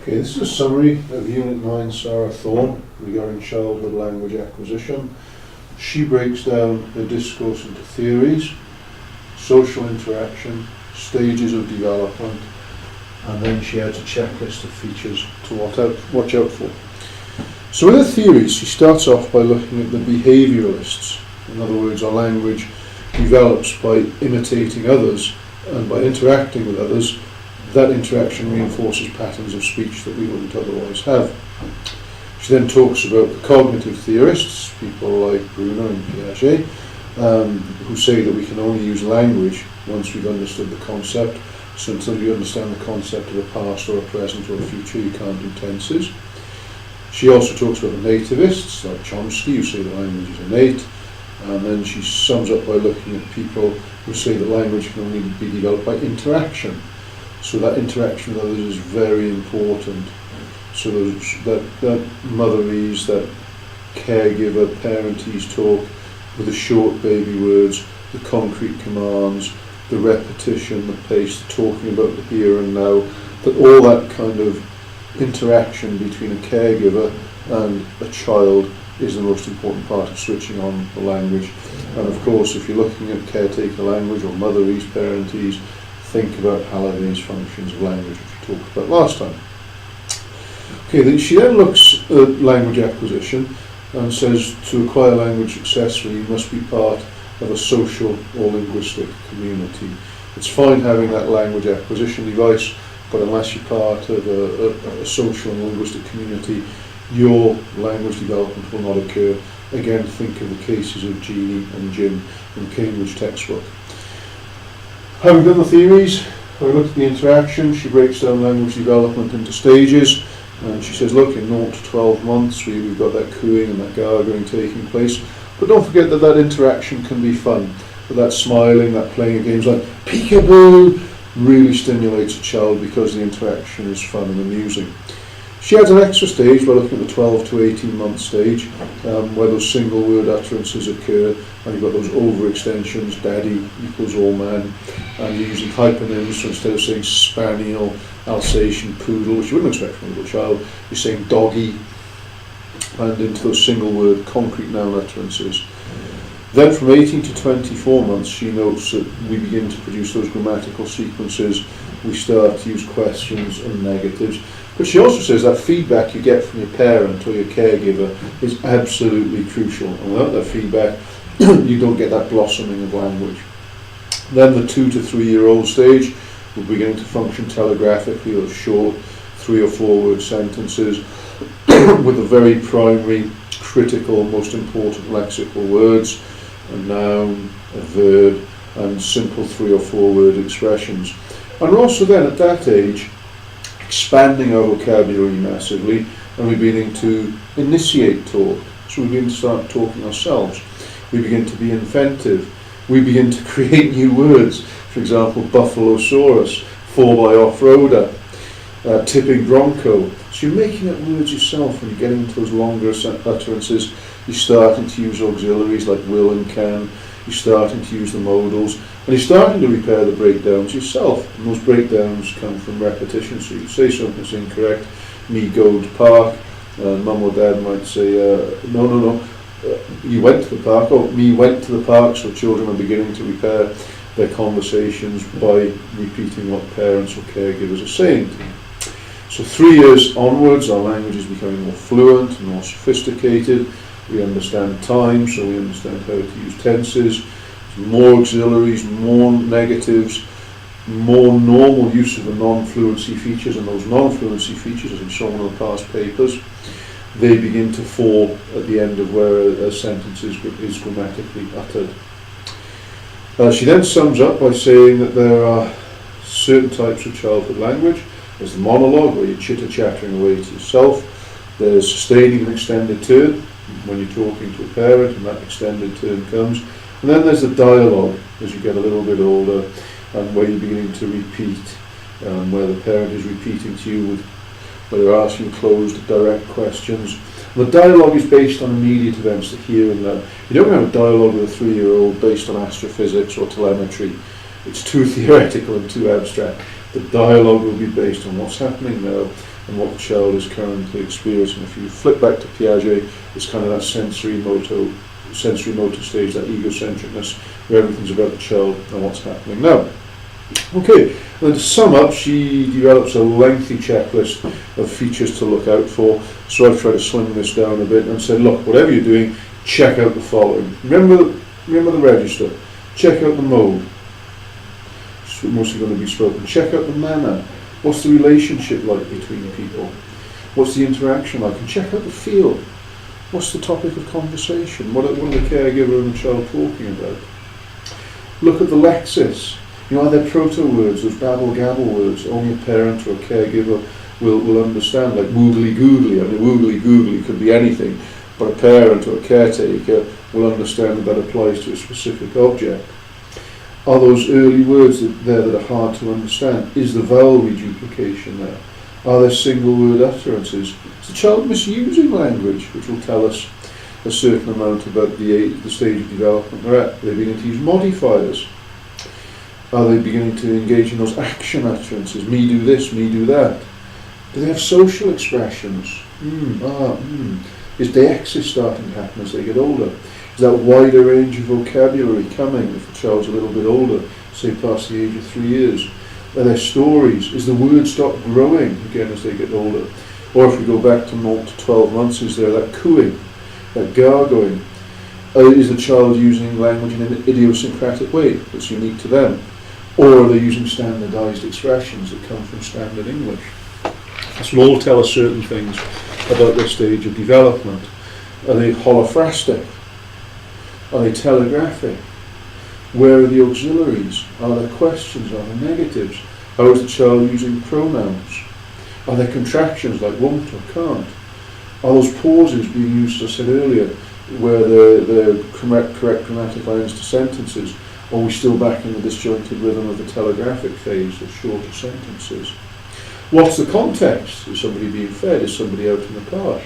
Okay, this is a summary of Unit 9, Sarah Thorne, regarding childhood language acquisition. She breaks down the discourse into theories, social interaction, stages of development, and then she adds a checklist of features to watch out for. So with the theories, she starts off by looking at the behaviouralists. In other words, our language develops by imitating others, and by interacting with others, that interaction reinforces patterns of speech that we wouldn't otherwise have. She then talks about the cognitive theorists, people like Bruner and Piaget, who say that we can only use language once we've understood the concept. So until you understand the concept of a past or a present or a future, you can't do tenses. She also talks about the nativists, like Chomsky, who say that language is innate. And then she sums up by looking at people who say that language can only be developed by interaction. So that interaction with others is very important. So that motherese, that caregiver, parentese talk with the short baby words, the concrete commands, the repetition, the pace, the talking about the here and now, that all that kind of interaction between a caregiver and a child is the most important part of switching on the language. And of course, if you're looking at caretaker language or motherese, parentese, think about Halliday's functions of language, which we talked about last time. Okay, she then looks at language acquisition and says to acquire language successfully, you must be part of a social or linguistic community. It's fine having that language acquisition device, but unless you're part of a social and linguistic community, your language development will not occur. Again, think of the cases of Jeannie and Jim in the Cambridge textbook. Having done the theories, having looked at the interaction, she breaks down language development into stages, and she says, look, in 0 to 12 months we've got that cooing and that gargling taking place, but don't forget that that interaction can be fun. That smiling, that playing of games like peekaboo really stimulates a child because the interaction is fun and amusing. She adds an extra stage by looking at the 12 to 18 month stage, where those single word utterances occur, and you've got those overextensions, daddy equals all man, and you're using hyponyms, so instead of saying spaniel, Alsatian, poodle, which you wouldn't expect from a little child, you're saying doggy, and into those single word concrete noun utterances. Then from 18 to 24 months, she notes that we begin to produce those grammatical sequences, we start to use questions and negatives. But she also says that feedback you get from your parent or your caregiver is absolutely crucial. And without that feedback, you don't get that blossoming of language. Then the 2 to 3 year old stage will begin to function telegraphically, those short 3 or 4 word sentences with the very primary, critical, most important lexical words, a noun, a verb, and simple 3 or 4 word expressions. And we're also then at that age expanding our vocabulary massively, and we're beginning to initiate talk. So we begin to start talking ourselves. We begin to be inventive. We begin to create new words. For example, buffalosaurus, 4x off-roader, tipping bronco. So you're making up words yourself when you're getting into those longer utterances. You're starting to use auxiliaries like will and can. You're starting to use the modals, and you're starting to repair the breakdowns yourself. And those breakdowns come from repetition. So you say something's incorrect, me go to park, mum or dad might say, no, you went to the park, or me went to the park. So children are beginning to repair their conversations by repeating what parents or caregivers are saying to them. So 3 years onwards, our language is becoming more fluent and more sophisticated. We understand time, so we understand how to use tenses, more auxiliaries, more negatives, more normal use of the non-fluency features, and those non-fluency features, as we've shown in the past papers, they begin to fall at the end of where a sentence is grammatically uttered. She then sums up by saying that there are certain types of childhood language. There's the monologue, where you're chitter-chattering away to yourself. There's sustaining an extended term, when you're talking to a parent and that extended term comes. And then there's the dialogue as you get a little bit older, and where you're beginning to repeat, where the parent is repeating to you, where they're asking closed, direct questions. And the dialogue is based on immediate events, the here and now. You don't have a dialogue with a 3-year-old based on astrophysics or telemetry. It's too theoretical and too abstract. The dialogue will be based on what's happening now and what the child is currently experiencing. If you flip back to Piaget, it's kind of that sensory motor stage, that egocentricness, where everything's about the child and what's happening now. Okay, and to sum up, she develops a lengthy checklist of features to look out for. So I've tried to slim this down a bit and said, look, whatever you're doing, check out the following. Remember the register. Check out the mode. It's mostly going to be spoken. Check out the manner. What's the relationship like between people? What's the interaction like? And check out the field. What's the topic of conversation? What are the caregiver and the child talking about? Look at the lexis. Are there proto-words, those babble-gabble words only a parent or a caregiver will understand, like woogly-googly? I mean, woogly-googly could be anything, but a parent or a caretaker will understand that applies to a specific object. Are those early words there that are hard to understand? Is the vowel reduplication there? Are there single word utterances? Is the child misusing language, which will tell us a certain amount about the stage of development they're at? Are they beginning to use modifiers? Are they beginning to engage in those action utterances? Me do this, me do that. Do they have social expressions? Is deixis starting to happen as they get older? Is that wider range of vocabulary coming if the child's a little bit older, say past the age of 3 years? Are there stories? Is the word stop growing again as they get older? Or if we go back to 0 to 12 months, is there that cooing, that gargling? Is the child using language in an idiosyncratic way that's unique to them? Or are they using standardised expressions that come from standard English? This will all tell us certain things about their stage of development. Are they holophrastic? Are they telegraphic? Where are the auxiliaries? Are there questions? Are there negatives? How is the child using pronouns? Are there contractions like won't or can't? Are those pauses being used, as I said earlier, where the correct grammatical ends to sentences? Or are we still back in the disjointed rhythm of the telegraphic phase of shorter sentences? What's the context? Is somebody being fed? Is somebody out in the park?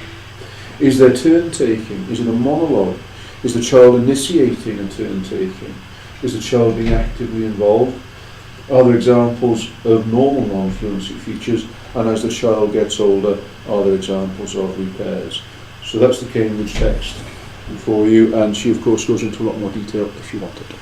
Is there turn taking? Is it a monologue? Is the child initiating a turn taking? Is the child being actively involved? Are there examples of normal non-fluency features? And as the child gets older, are there examples of repairs? So that's the Cambridge text for you, and she of course goes into a lot more detail if you want it.